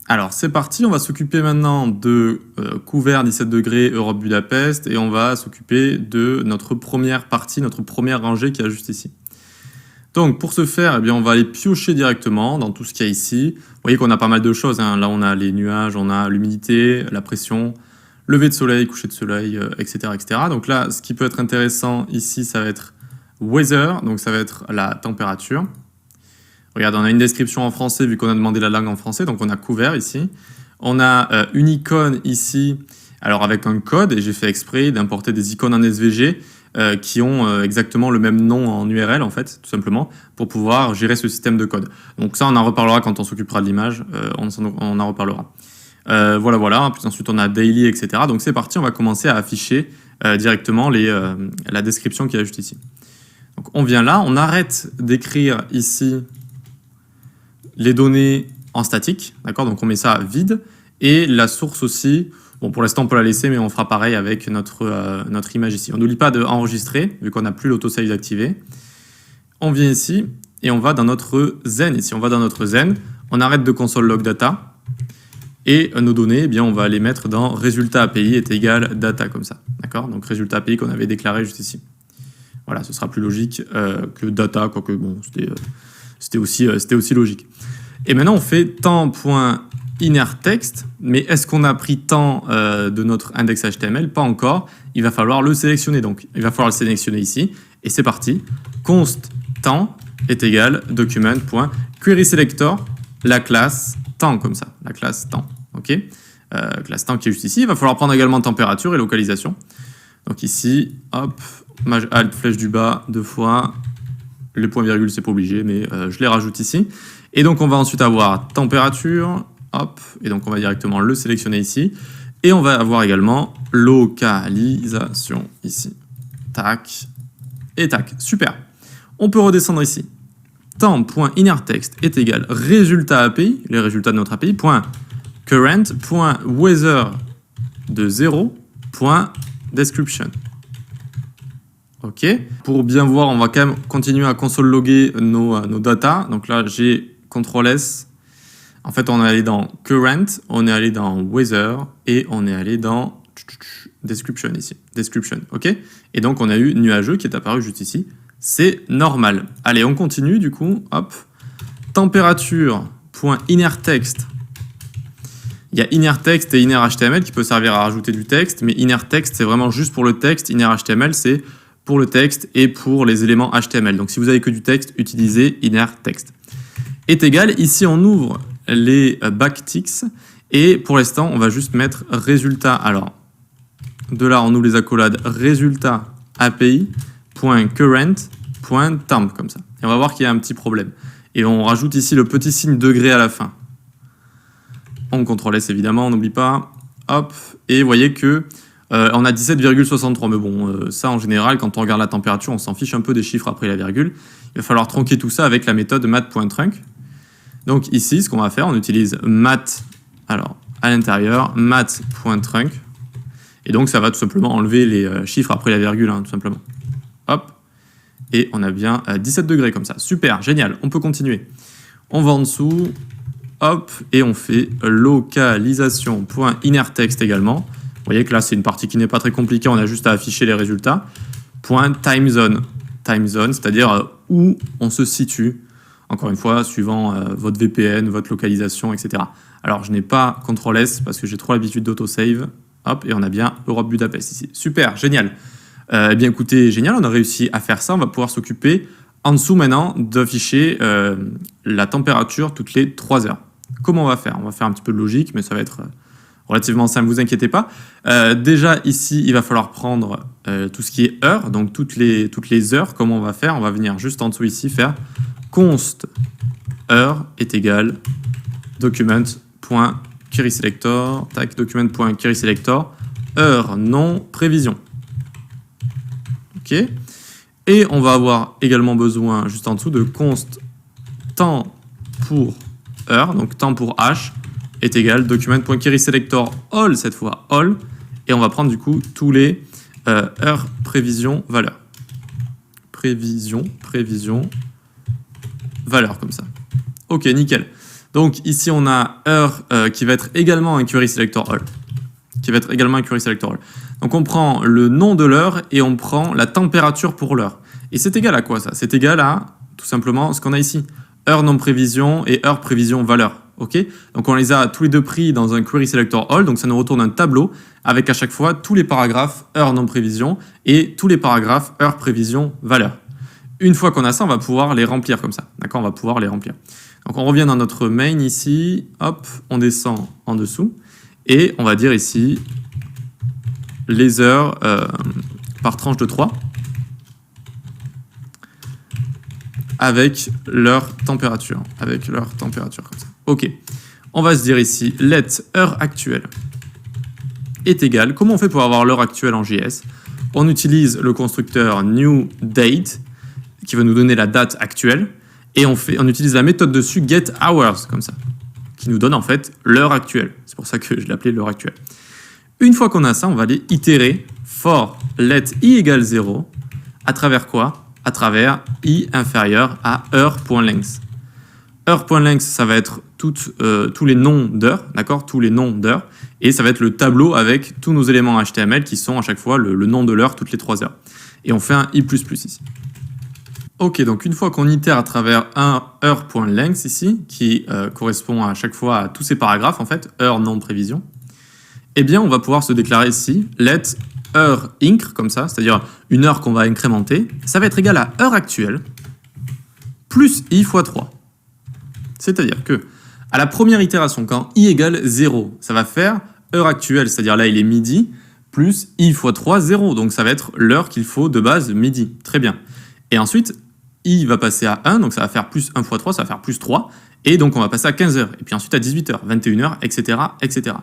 Alors, c'est parti, on va s'occuper maintenant de couvert 17 degrés Europe Budapest et on va s'occuper de notre première partie, notre première rangée qui est juste ici. Donc, pour ce faire, eh bien, on va aller piocher directement dans tout ce qu'il y a ici. Vous voyez qu'on a pas mal de choses, hein. Là, on a les nuages, on a l'humidité, la pression, lever de soleil, coucher de soleil, etc., etc. Donc là, ce qui peut être intéressant ici, ça va être weather, donc ça va être la température. Regarde, on a une description en français vu qu'on a demandé la langue en français, donc on a couvert ici. On a une icône ici, alors avec un code, et j'ai fait exprès d'importer des icônes en SVG qui ont exactement le même nom en URL en fait, tout simplement, pour pouvoir gérer ce système de code. Donc ça, on en reparlera quand on s'occupera de l'image, on en reparlera. Voilà. Puis ensuite, on a daily, etc. Donc c'est parti, on va commencer à afficher directement la description qu'il y a juste ici. Donc on vient là, on arrête d'écrire ici les données en statique, d'accord? Donc on met ça vide, et la source aussi, bon pour l'instant on peut la laisser, mais on fera pareil avec notre image ici. On n'oublie pas d'enregistrer, vu qu'on n'a plus l'autosave activé. On vient ici, et on va dans notre zen ici. On va dans notre zen, on arrête de console log data, et nos données, eh bien, on va les mettre dans résultat API est égal data, comme ça, d'accord? Donc résultat API qu'on avait déclaré juste ici. Voilà, ce sera plus logique que data, quoique bon, c'était aussi logique. Et maintenant, on fait temps.innerText, mais est-ce qu'on a pris temps de notre index HTML? Pas encore. Il va falloir le sélectionner. Donc, il va falloir le sélectionner ici. Et c'est parti. Const temps est égal document.querySelector, la classe temps, comme ça. La classe temps. OK, classe temps qui est juste ici. Il va falloir prendre également température et localisation. Donc ici, hop, maj alt flèche du bas 2 fois. Les points virgules, c'est pas obligé, mais je les rajoute ici. Et donc, on va ensuite avoir température, hop, et donc on va directement le sélectionner ici. Et on va avoir également localisation ici. Tac, et tac, super. On peut redescendre ici. Temps.innerText est égal résultat API, les résultats de notre API, .current.weather de 0, .description. OK. Pour bien voir, on va quand même continuer à console loguer nos data. Donc là, j'ai CTRL-S. En fait, on est allé dans current, on est allé dans weather et on est allé dans description ici. Description, OK. Et donc, on a eu nuageux qui est apparu juste ici. C'est normal. Allez, on continue du coup. Hop. Température.innerText. Il y a innerText et innerHTML qui peut servir à rajouter du texte, mais innerText, c'est vraiment juste pour le texte. innerHTML, c'est pour le texte et pour les éléments HTML. Donc si vous avez que du texte, utilisez innerText. Est égal, ici on ouvre les backticks et pour l'instant on va juste mettre résultat. Alors de là on ouvre les accolades résultat API.current.temp comme ça. Et on va voir qu'il y a un petit problème. Et on rajoute ici le petit signe degré à la fin. On CTRL-S évidemment, on n'oublie pas. Hop, et vous voyez que on a 17,63, mais bon, ça en général, quand on regarde la température, on s'en fiche un peu des chiffres après la virgule. Il va falloir tronquer tout ça avec la méthode mat.trunc. Donc ici, ce qu'on va faire, on utilise mat, alors à l'intérieur, mat.trunc. Et donc ça va tout simplement enlever les chiffres après la virgule, hein, tout simplement. Hop, et on a bien 17 degrés comme ça. Super, génial, on peut continuer. On va en dessous, hop, et on fait localisation.innerText également. Vous voyez que là, c'est une partie qui n'est pas très compliquée, on a juste à afficher les résultats. .timezone, timezone, c'est-à-dire où on se situe, encore une fois, suivant votre VPN, votre localisation, etc. Alors, je n'ai pas CTRL-S parce que j'ai trop l'habitude d'autosave. Hop, et on a bien Europe Budapest ici. Super, génial. Eh bien, écoutez, génial, on a réussi à faire ça. On va pouvoir s'occuper en dessous maintenant d'afficher la température toutes les 3 heures. Comment on va faire? On va faire un petit peu de logique, mais ça va être relativement simple, vous inquiétez pas. Déjà ici, il va falloir prendre tout ce qui est heure, donc toutes les heures. Comment on va faire? On va venir juste en dessous ici faire const heure est égal document.querySelector, tac, document.querySelector, heure non prévision. OK. Et on va avoir également besoin juste en dessous de const temps pour heure, donc temps pour h est égal document.querySelector all, cette fois all, et on va prendre du coup tous les heures prévision valeur. Prévision valeur comme ça. Ok, nickel. Donc ici, on a heure qui va être également un query selector all. Donc on prend le nom de l'heure et on prend la température pour l'heure. Et c'est égal à quoi ça? C'est égal à tout simplement ce qu'on a ici. Heure non prévision et heure prévision valeur. Okay, donc on les a tous les deux pris dans un query selector all, donc ça nous retourne un tableau avec à chaque fois tous les paragraphes heure non prévision et tous les paragraphes heure prévision valeur. Une fois qu'on a ça, on va pouvoir les remplir comme ça. D'accord, on va pouvoir les remplir. Donc on revient dans notre main ici, hop, on descend en dessous et on va dire ici les heures par tranche de 3 avec leur température comme ça. Ok, on va se dire ici let heure actuelle est égal. Comment on fait pour avoir l'heure actuelle en JS? On utilise le constructeur new date qui va nous donner la date actuelle et on utilise la méthode dessus get hours comme ça qui nous donne en fait l'heure actuelle. C'est pour ça que je l'ai appelé l'heure actuelle. Une fois qu'on a ça, on va aller itérer for let i égale 0 à travers quoi? À travers i inférieur à heure.length. Heure.length, ça va être tous les noms d'heures, d'accord? Tous les noms d'heures. Et ça va être le tableau avec tous nos éléments HTML qui sont à chaque fois le nom de l'heure toutes les 3 heures. Et on fait un i++ ici. Ok, donc une fois qu'on itère à travers un heure.length ici, qui correspond à chaque fois à tous ces paragraphes, en fait, heure non prévision, eh bien on va pouvoir se déclarer ici let heure incre, comme ça, c'est-à-dire une heure qu'on va incrémenter, ça va être égal à heure actuelle plus i fois 3. C'est-à-dire que à la première itération, quand i égale 0, ça va faire heure actuelle, c'est-à-dire là il est midi, plus i fois 3, 0. Donc ça va être l'heure qu'il faut de base midi. Très bien. Et ensuite, i va passer à 1, donc ça va faire plus 1 fois 3, ça va faire plus 3. Et donc on va passer à 15h, et puis ensuite à 18h, 21h, etc., etc.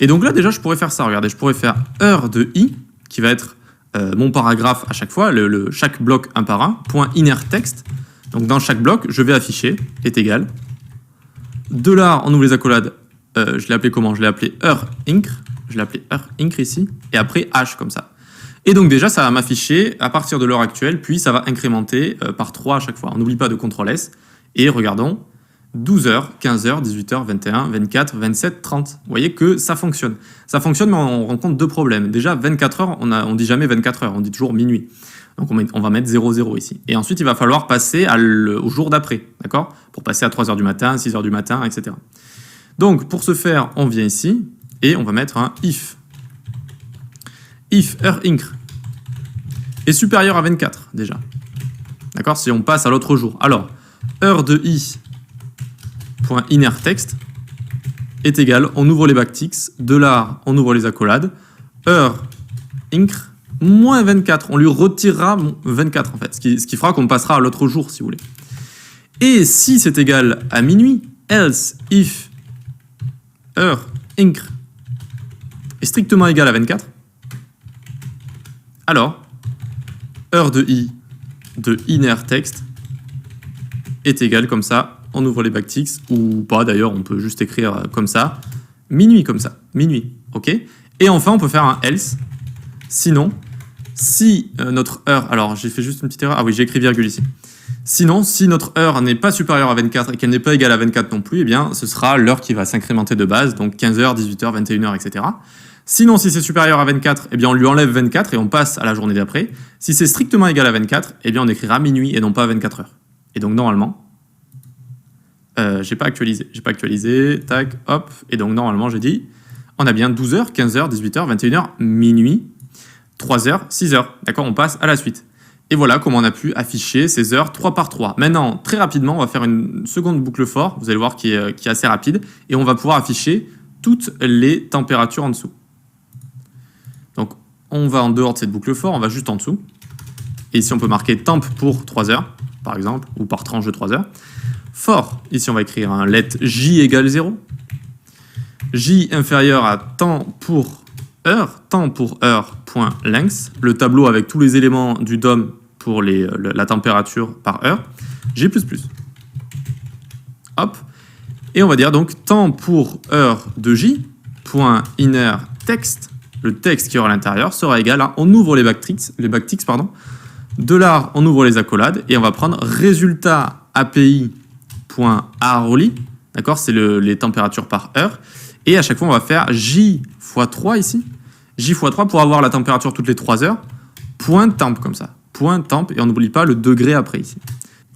Et donc là déjà je pourrais faire ça, regardez, je pourrais faire heure de i, qui va être mon paragraphe à chaque fois, chaque bloc un par un, point inner text. Donc dans chaque bloc, je vais afficher, est égal. De là, on ouvre les accolades, je l'ai appelé comment? Je l'ai appelé heure incre, ici, et après h comme ça. Et donc déjà, ça va m'afficher à partir de l'heure actuelle, puis ça va incrémenter par 3 à chaque fois. On n'oublie pas de CTRL S, et regardons, 12h, 15h, 18h, 21, 24, 27, 30. Vous voyez que ça fonctionne. Ça fonctionne, mais on rencontre deux problèmes. Déjà, 24 heures, on ne dit jamais 24 heures, on dit toujours minuit. Donc on va mettre 00 ici. Et ensuite, il va falloir passer au jour d'après, d'accord? Pour passer à 3h du matin, 6h du matin, etc. Donc, pour ce faire, on vient ici, et on va mettre un if. If heure incre est supérieur à 24, déjà. D'accord? Si on passe à l'autre jour. Alors, heure de i point inner text est égal, on ouvre les backticks, de là on ouvre les accolades, heure incre moins 24, on lui retirera 24 en fait, ce qui fera qu'on passera à l'autre jour si vous voulez. Et si c'est égal à minuit, else if heure incre est strictement égal à 24, alors heure de i de inner text est égal comme ça. On ouvre les backticks, ou pas d'ailleurs, on peut juste écrire comme ça, minuit comme ça, minuit, ok? Et enfin, on peut faire un else, sinon, si notre heure, alors j'ai fait juste une petite erreur, ah oui, j'ai écrit virgule ici. Sinon, si notre heure n'est pas supérieure à 24 et qu'elle n'est pas égale à 24 non plus, eh bien, ce sera l'heure qui va s'incrémenter de base, donc 15h, 18h, 21h, etc. Sinon, si c'est supérieur à 24, eh bien, on lui enlève 24 et on passe à la journée d'après. Si c'est strictement égal à 24, eh bien, on écrira minuit et non pas 24 heures. Et donc, normalement, j'ai pas actualisé, tac, hop, et donc normalement j'ai dit, on a bien 12h, 15h, 18h, 21h, minuit, 3h, 6h, d'accord, on passe à la suite. Et voilà comment on a pu afficher ces heures 3 par 3. Maintenant, très rapidement, on va faire une seconde boucle for, vous allez voir qui est assez rapide, et on va pouvoir afficher toutes les températures en dessous. Donc on va en dehors de cette boucle for, on va juste en dessous, et ici on peut marquer temp pour 3 heures, par exemple, ou par tranche de 3 heures. For, ici on va écrire un let j égale 0. J inférieur à temps pour heure point length, le tableau avec tous les éléments du DOM pour la température par heure, J++. Hop. Et on va dire donc temps pour heure de J, point inner text, le texte qui aura à l'intérieur sera égal à, on ouvre les backticks, pardon, de là on ouvre les accolades et on va prendre résultat API.hourly D'accord, c'est les températures par heure. Et à chaque fois, on va faire J fois 3 ici. J fois 3 pour avoir la température toutes les 3 heures. Point temp comme ça. Point temp. Et on n'oublie pas le degré après ici.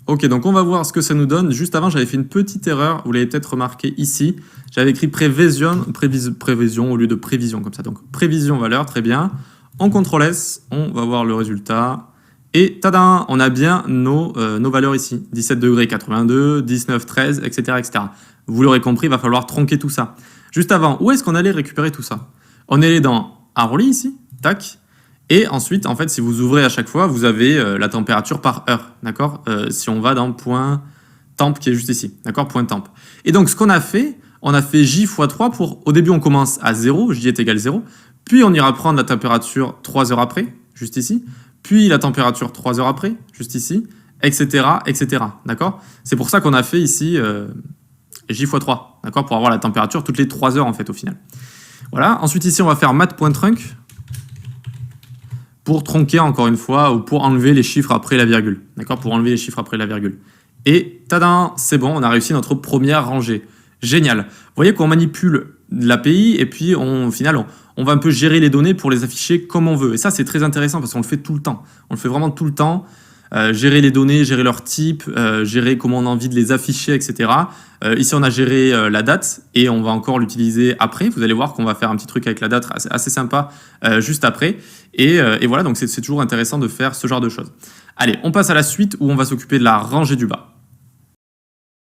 Ok, donc on va voir ce que ça nous donne. Juste avant, j'avais fait une petite erreur. Vous l'avez peut-être remarqué ici. J'avais écrit prévision au lieu de prévision comme ça. Donc prévision valeur, très bien. On CTRL S, on va voir le résultat. Et tada, on a bien nos valeurs ici. 17 degrés, 82, 19, 13, etc. etc. Vous l'aurez compris, il va falloir tronquer tout ça. Juste avant, où est-ce qu'on allait récupérer tout ça? On est allé dans Hourly ici, tac. Et ensuite, en fait, si vous ouvrez à chaque fois, vous avez la température par heure, d'accord? Si on va dans point temp qui est juste ici, d'accord? Point temp. Et donc, ce qu'on a fait, on a fait J fois 3 pour, au début, on commence à 0, J est égal 0. Puis, on ira prendre la température 3 heures après, juste ici. Puis, la température 3 heures après, juste ici, etc., etc., d'accord? C'est pour ça qu'on a fait ici J fois 3, d'accord? Pour avoir la température toutes les 3 heures, en fait, au final. Voilà. Ensuite, ici, on va faire mat.trunc pour tronquer, encore une fois, ou pour enlever les chiffres après la virgule. D'accord? Pour enlever les chiffres après la virgule. Et tadam, c'est bon, on a réussi notre première rangée. Génial. Vous voyez qu'on manipule l'API et puis au final, on va un peu gérer les données pour les afficher comme on veut. Et ça, c'est très intéressant parce qu'on le fait tout le temps. On le fait vraiment tout le temps. Gérer les données, gérer leur type, gérer comment on a envie de les afficher, etc. Ici, on a géré la date et on va encore l'utiliser après. Vous allez voir qu'on va faire un petit truc avec la date assez sympa juste après. Et voilà, donc c'est toujours intéressant de faire ce genre de choses. Allez, on passe à la suite où on va s'occuper de la rangée du bas.